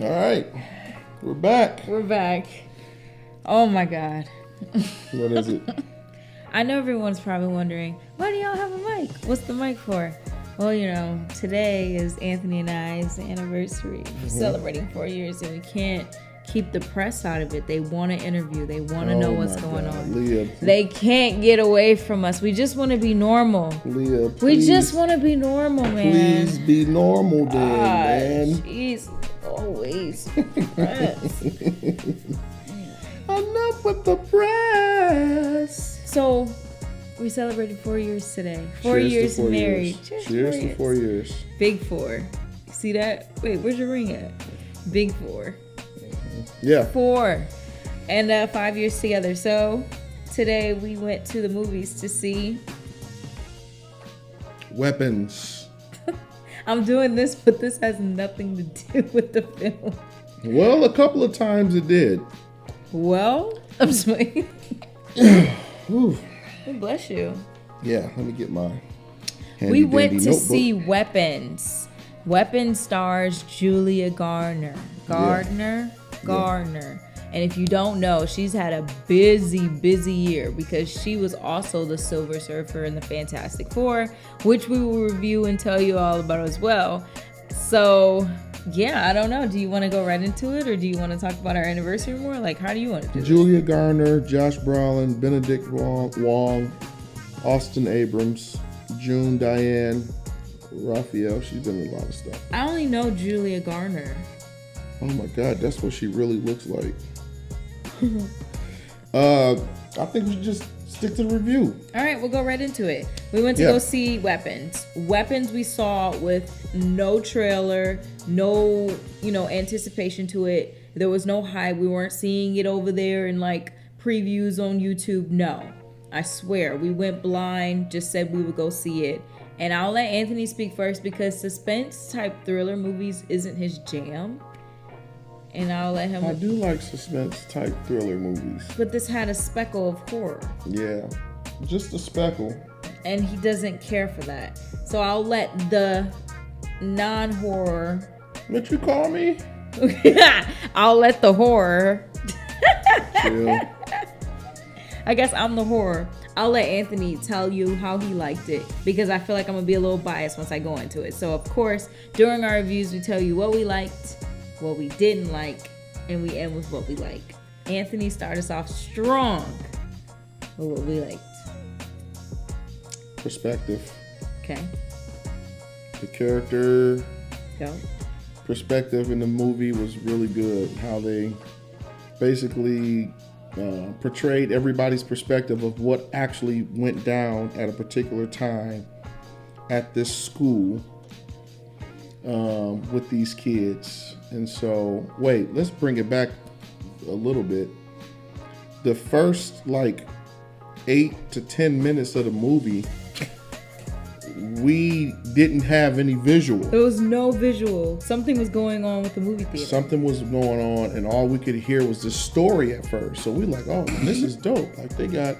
All right, we're back. We're back. Oh my God. What is it? I know everyone's probably wondering, why do y'all have a mic? What's the mic for? Well, you know, today is Anthony and I's anniversary. We're celebrating 4 years, and we can't keep the press out of it. They want to interview. They want to know what's going on. Leah, they can't get away from us. We just want to be normal. Leah, please. We just want to be normal, man. Please be normal, then, man. Jeez, always press. Enough with the press. So, we celebrated 4 years today. 4 years married. Cheers to 4 years. Big 4. See that? Wait, where's your ring at? Big 4. Yeah. 4. And 5 years together. So, today we went to the movies to see Weapons. I'm doing this, but this has nothing to do with the film. Well, a couple of times it did. Well, I'm just waiting. Ooh. Bless you. Yeah, let me get my We went to notebook. see Weapons. Weapons stars Julia Garner. Garner. And if you don't know, she's had a busy year because she was also the Silver Surfer in the Fantastic Four, which we will review and tell you all about as well. So, yeah, I don't know. Do you want to go right into it, or do you want to talk about our anniversary more? Like, how do you want to do it? Julia Garner, Josh Brolin, Benedict Wong, Austin Abrams, June Diane Raphael. She's been in a lot of stuff. I only know Julia Garner. Oh my God, that's what she really looks like. I think we should just stick to the review. All right, we'll go right into it. We went to go see Weapons. Weapons we saw with no trailer, no, anticipation to it. There was no hype. We weren't seeing it over there in like previews on YouTube. No, I swear. We went blind, just said we would go see it. And I'll let Anthony speak first because suspense type thriller movies isn't his jam. And I'll let him. I do like suspense type thriller movies. But this had a speckle of horror. Yeah, just a speckle. And he doesn't care for that. So I'll let the non-horror. What you call me? I'll let the horror. Chill. I guess I'm the horror. I'll let Anthony tell you how he liked it because I feel like I'm going to be a little biased once I go into it. So, of course, during our reviews, we tell you what we liked, what we didn't like, and we end with what we like. Anthony started us off strong with what we liked. Perspective. Okay. The character Go. perspective in the movie was really good. How they basically portrayed everybody's perspective of what actually went down at a particular time at this school with these kids. And so, wait, let's bring it back a little bit. The first 8 to 10 minutes of the movie, we didn't have any visual. There was no visual. Something was going on with the movie theater. Something was going on, and all we could hear was the story at first. So we like, oh, this is dope. Like, they got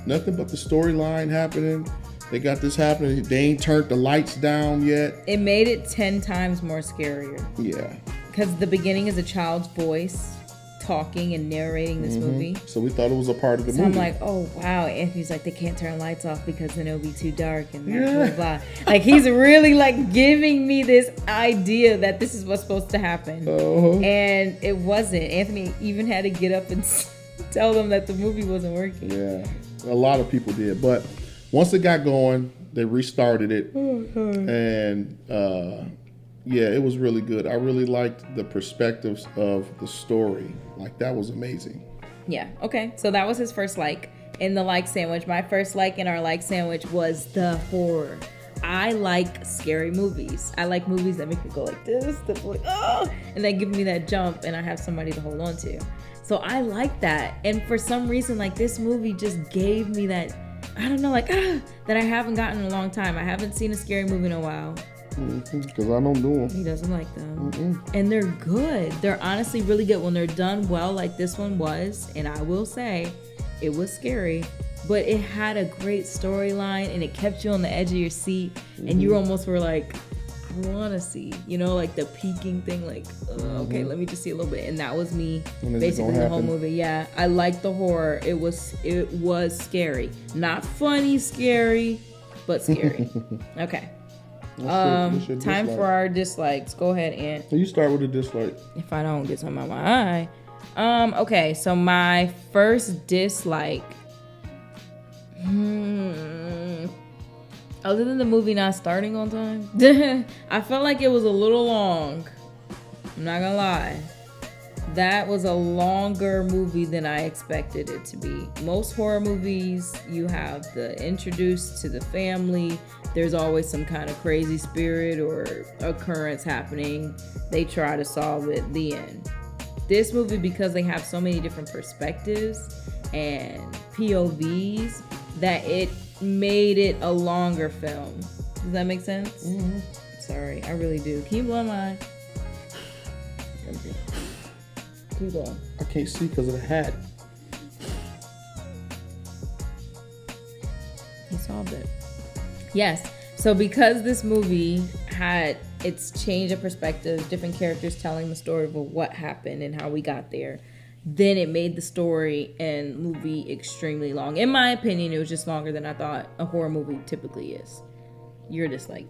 nothing but the storyline happening. They got this happening. They ain't turned the lights down yet. It made it 10 times more scarier. Yeah. Because the beginning is a child's voice talking and narrating this movie. So we thought it was a part of the So movie. I'm like, oh, wow. Anthony's like, they can't turn lights off because then it'll be too dark and blah, blah, blah. Like, he's really, giving me this idea that this is what's supposed to happen. And it wasn't. Anthony even had to get up and tell them that the movie wasn't working. Yeah. A lot of people did. But once it got going, they restarted it. And, yeah, it was really good. I really liked the perspectives of the story. Like, that was amazing. Yeah, okay. So that was his first like in the like sandwich. My first like in our like sandwich was the horror. I like scary movies. I like movies that make me go like this, that like, oh, and they give me that jump and I have somebody to hold on to. So I like that. And for some reason, this movie just gave me that, I don't know, that I haven't gotten in a long time. I haven't seen a scary movie in a while. Because I don't do them. He doesn't like them. And they're good. They're honestly really good when they're done well, like this one was. And I will say, it was scary, but it had a great storyline and it kept you on the edge of your seat. And you almost were like, I want to see. You know, like the peeking thing, like, okay, let me just see a little bit. And that was me basically the whole movie. Yeah, I liked the horror. It was scary. Not funny scary, but scary. Okay. What's your time for our dislikes. Go ahead, Ant. You start with a dislike. If I don't get something out my eye. Okay, so my first dislike. Other than the movie not starting on time, I felt like it was a little long. I'm not gonna lie. That was a longer movie than I expected it to be. Most horror movies, you have the introduced to the family. There's always some kind of crazy spirit or occurrence happening. They try to solve it, the end. This movie, because they have so many different perspectives and POVs, that it made it a longer film. Does that make sense? Mm-hmm. Sorry, I really do. Can you blow my eye? Keep going. I can't see because of the hat. He solved it. Yes. So because this movie had its change of perspective, different characters telling the story of what happened and how we got there, then it made the story and movie extremely long. In my opinion, it was just longer than I thought a horror movie typically is. You're just like...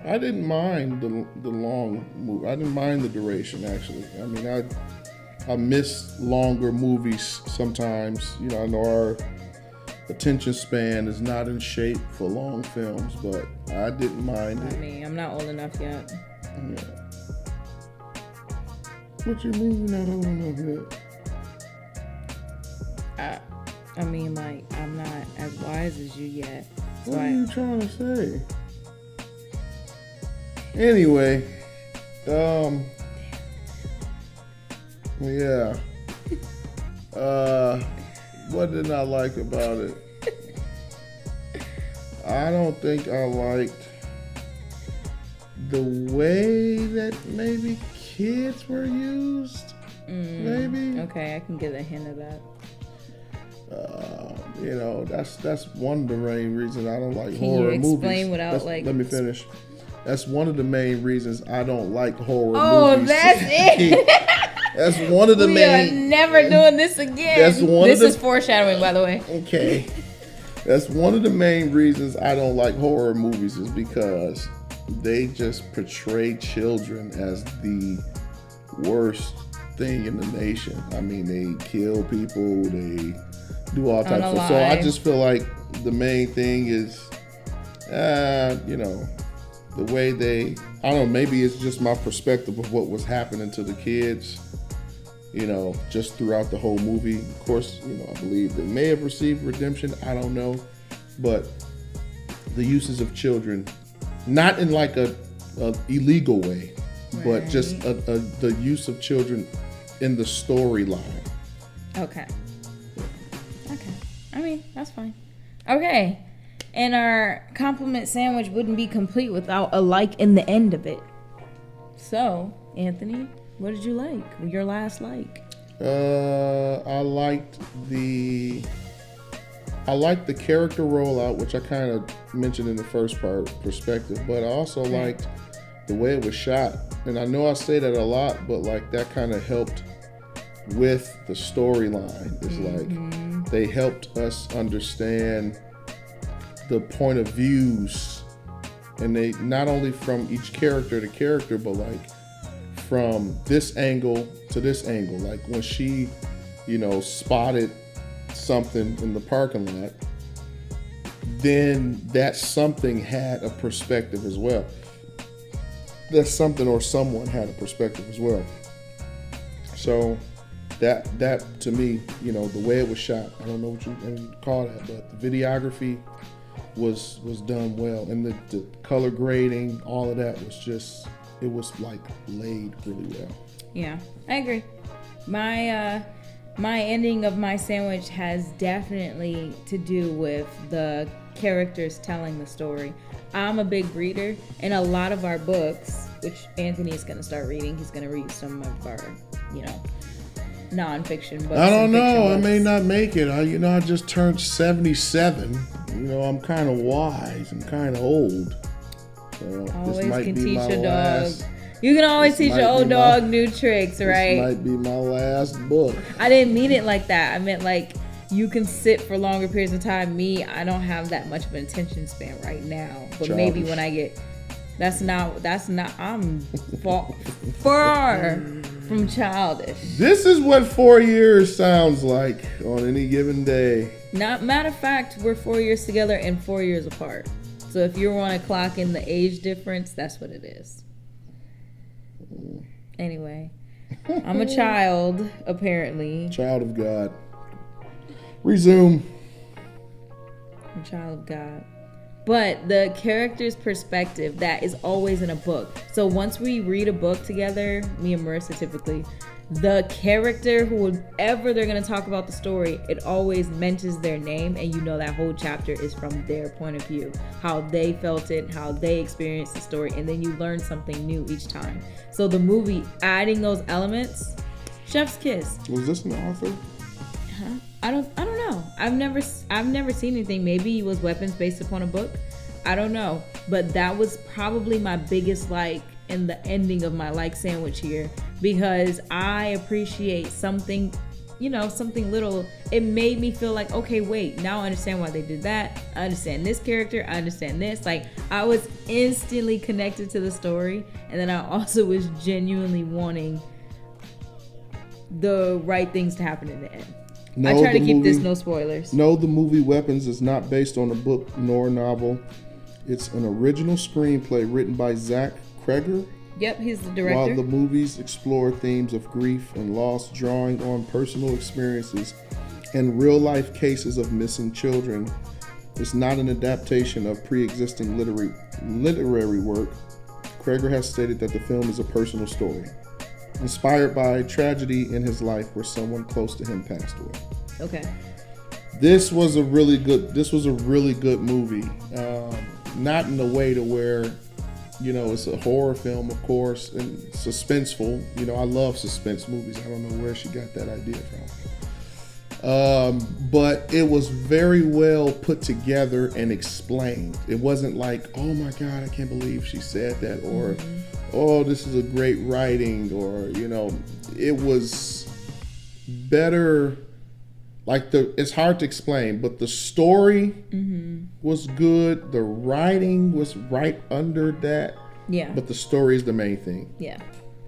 I didn't mind the long movie. I didn't mind the duration, actually. I mean, I miss longer movies sometimes. You know, I know our attention span is not in shape for long films, but I didn't mind it. I mean, I'm not old enough yet. Yeah. What you mean you're not old enough yet? I mean, like, I'm not as wise as you yet. So what are you trying to say? Anyway, yeah. What did I like about it? I don't think I liked the way that maybe kids were used. Maybe. Okay, I can get a hint of that. You know, that's one of the main reasons I don't like can horror you movies. Explain without like. Let me finish. That's one of the main reasons I don't like horror movies. Oh, that's it. That's one of the main. We are never doing this again. This is foreshadowing, by the way. Okay. That's one of the main reasons I don't like horror movies is because they just portray children as the worst thing in the nation. I mean, they kill people, they do all types of stuff. So I just feel like the main thing is, you know, the way they, I don't know, maybe it's just my perspective of what was happening to the kids, you know, just throughout the whole movie. Of course, you know, I believe they may have received redemption. I don't know. But the uses of children, not in like a illegal way, but just the use of children in the storyline. Okay. I mean, that's fine. Okay. And our compliment sandwich wouldn't be complete without a like in the end of it. So, Anthony, what did you like? Your last like? I liked the character rollout, which I kind of mentioned in the first part, perspective, but I also liked the way it was shot. And I know I say that a lot, but like that kind of helped with the storyline. It's like they helped us understand the point of views, and they not only from each character to character, but like from this angle to this angle. Like when she, you know, spotted something in the parking lot, then that something had a perspective as well. That something or someone had a perspective as well. So that to me, you know, the way it was shot, I don't know what you call that, but the videography was done well, and the color grading, all of that was just, it was like laid really well. Yeah, I agree. My ending of my sandwich has definitely to do with the characters telling the story. I'm a big reader, and a lot of our books, which Anthony is going to start reading, he's going to read some of our, you know, nonfiction books. I don't know. I may not make it. I just turned 77. You know, I'm kind of wise and kind of old. Always can teach your dog. You can always teach your old dog new tricks, right? This might be my last book. I didn't mean it like that. I meant like you can sit for longer periods of time. Me, I don't have that much of an attention span right now. But Childish. maybe when I get, that's not. I'm far from childish. This is what 4 years sounds like on any given day. Matter of fact, we're 4 years together and 4 years apart. So if you want to clock in the age difference, that's what it is. Anyway, I'm a child, apparently. Child of God. Resume. I'm a child of God. But the character's perspective, that is always in a book. So once we read a book together, me and Marissa typically, the character, whoever they're going to talk about the story, it always mentions their name, and you know that whole chapter is from their point of view, how they felt it, how they experienced the story, and then you learn something new each time. So the movie adding those elements, chef's kiss. Was this an author? Huh? I don't know. I've never seen anything. Maybe it was weapons based upon a book. I don't know. But that was probably my biggest like in the ending of my like sandwich here, because I appreciate something, something little. It made me feel like, okay, wait, now I understand why they did that. I understand this character. I understand this. Like, I was instantly connected to the story. And then I also was genuinely wanting the right things to happen in the end. I try to keep this no spoilers. No, the movie Weapons is not based on a book nor a novel. It's an original screenplay written by Zach Cregger. Yep, he's the director. While the movies explore themes of grief and loss, drawing on personal experiences and real-life cases of missing children, it's not an adaptation of pre-existing literary work. Cregger has stated that the film is a personal story, inspired by a tragedy in his life where someone close to him passed away. Okay. This was a really good movie. Not in the way to where, it's a horror film, of course, and suspenseful. I love suspense movies. I don't know where she got that idea from. But it was very well put together and explained. It wasn't like, oh my God, I can't believe she said that, or oh, this is a great writing, or, it was better. Like it's hard to explain, but the story was good. The writing was right under that. Yeah. But the story is the main thing. Yeah,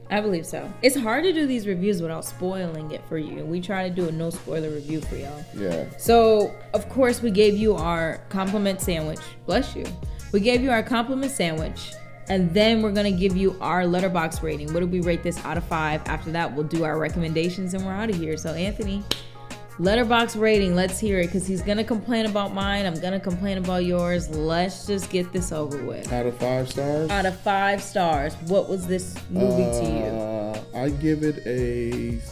I believe so. It's hard to do these reviews without spoiling it for you. And we try to do a no spoiler review for y'all. Yeah. So, of course, we gave you our compliment sandwich. Bless you. We gave you our compliment sandwich. And then we're going to give you our Letterboxd rating. What do we rate this out of 5? After that, we'll do our recommendations and we're out of here. So, Anthony, Letterboxd rating, let's hear it, because he's gonna complain about mine, I'm gonna complain about yours. Let's just get this over with. Out of 5 stars? Out of 5 stars, what was this movie to you? I give it is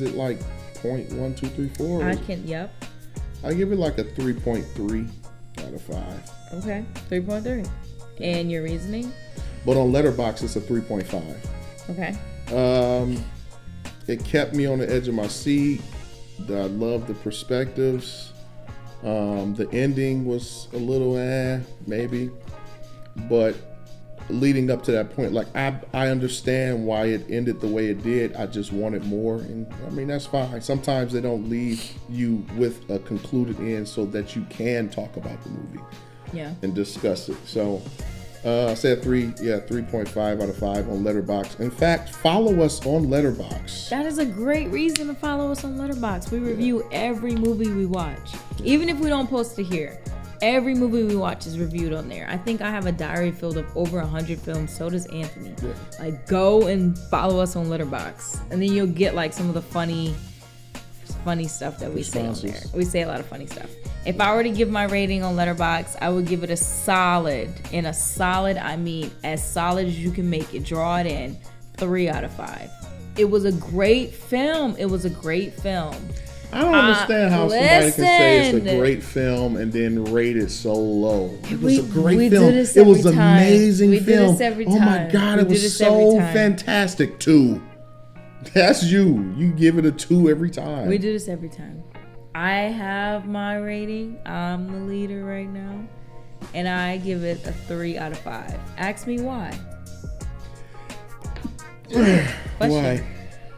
it like 0.1234? Yep. I give it like a 3.3 out of 5. Okay, 3.3. And your reasoning? But on Letterboxd, it's a 3.5. Okay. It kept me on the edge of my seat. I love the perspectives. The ending was a little maybe, but leading up to that point, like I understand why it ended the way it did. I just wanted more, and I mean that's fine. Sometimes they don't leave you with a concluded end so that you can talk about the movie, and discuss it. So I said 3.5 out of 5 on Letterboxd. In fact, follow us on Letterboxd. That is a great reason to follow us on Letterboxd. We review every movie we watch. Even if we don't post it here, every movie we watch is reviewed on there. I think I have a diary filled of over 100 films. So does Anthony. Yeah. Like, go and follow us on Letterboxd. And then you'll get like some of the funny stuff that we say on there. We say a lot of funny stuff. If I were to give my rating on Letterboxd, I would give it a solid. In a solid, I mean as solid as you can make it. Draw it in. 3 out of 5. It was a great film. I don't understand how somebody can say it's a great film and then rate it so low. It was a great film. It was an amazing film. Do this every time. Oh my God, it was so fantastic. 2. That's you. You give it a 2 every time. We do this every time. I have my rating. I'm the leader right now. and I give it a 3 out of 5. Ask me why. Why?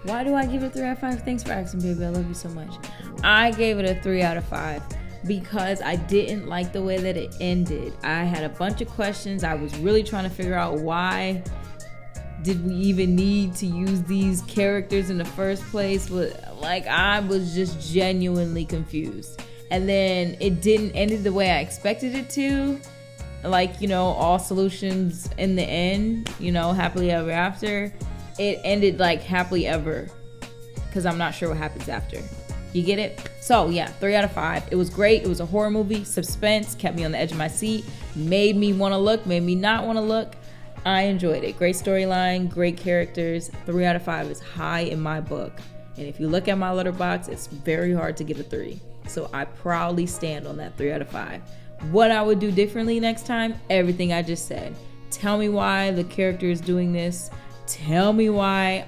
Why do I give it a 3 out of 5? Thanks for asking, baby. I love you so much. I gave it a 3 out of 5 because I didn't like the way that it ended. I had a bunch of questions. I was really trying to figure out why did we even need to use these characters in the first place. Like, I was just genuinely confused. And then it didn't end the way I expected it to. Like, you know, all solutions in the end, you know, happily ever after. It ended like happily ever because I'm not sure what happens after. You get it? So yeah, 3 out of 5. It was great. It was a horror movie. Suspense, kept me on the edge of my seat, made me want to look, made me not want to look. I enjoyed it. Great storyline, great characters. 3 out of 5 is high in my book. And if you look at my letterbox, it's very hard to get a 3. So I proudly stand on that 3 out of 5. What I would do differently next time, everything I just said. Tell me why the character is doing this. Tell me why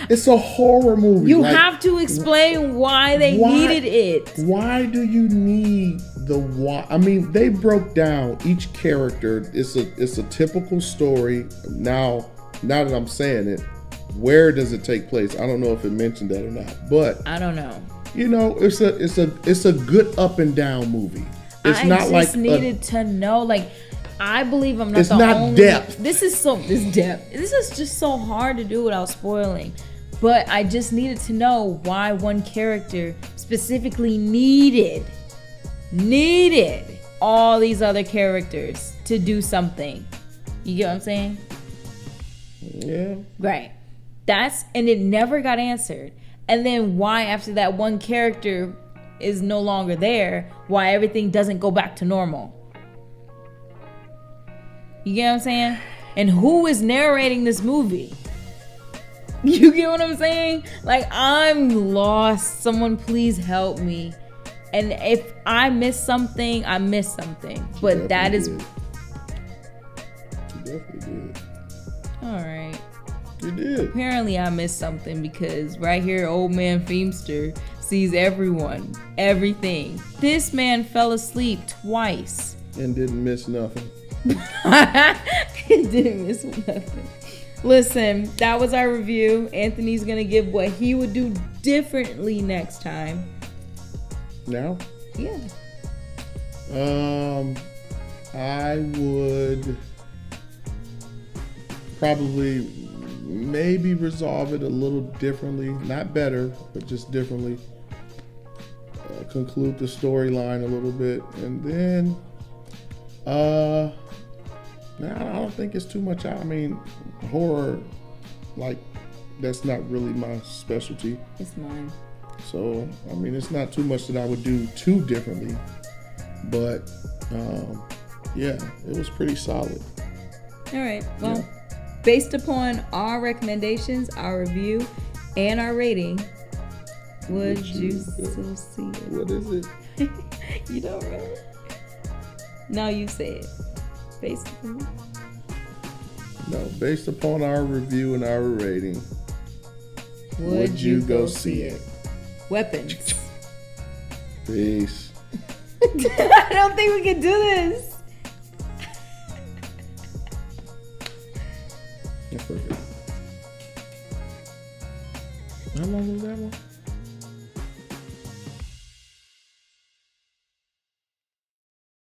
it's a horror movie. You have to explain why they needed it. Why do you need the why? I mean, they broke down each character. It's a typical story. Now that I'm saying it, where does it take place? I don't know if it mentioned that or not, but I don't know. You know, it's a good up and down movie. It's I not just like needed to know, like, I believe I'm not it's the not only. Depth. This depth. This is just so hard to do without spoiling. But I just needed to know why one character specifically needed all these other characters to do something. You get what I'm saying? Yeah. Right. And it never got answered. And then why, after that one character is no longer there, why everything doesn't go back to normal. You get what I'm saying? And who is narrating this movie? You get what I'm saying? Like, I'm lost. Someone please help me. And if I miss something, I miss something. But that is... You definitely did. All right. You did. Apparently I missed something because right here, old man Feimster sees everyone, everything. This man fell asleep twice. And didn't miss nothing. Didn't miss nothing. Listen, that was our review. Anthony's gonna give what he would do differently next time. Now? Yeah. I would probably maybe resolve it a little differently. Not better, but just differently. Conclude the storyline a little bit. And then, I don't think it's too much. I mean, horror, like, that's not really my specialty. It's mine. So, I mean, it's not too much that I would do too differently. But, yeah, it was pretty solid. All right. Well, based upon our recommendations, our review, and our rating, would you still see it? What is it? You don't really? No, you say it. Based upon... No, based upon our review and our rating, would you go see it? Weapons. Peace. I don't think we can do this. I forget. How long was that one?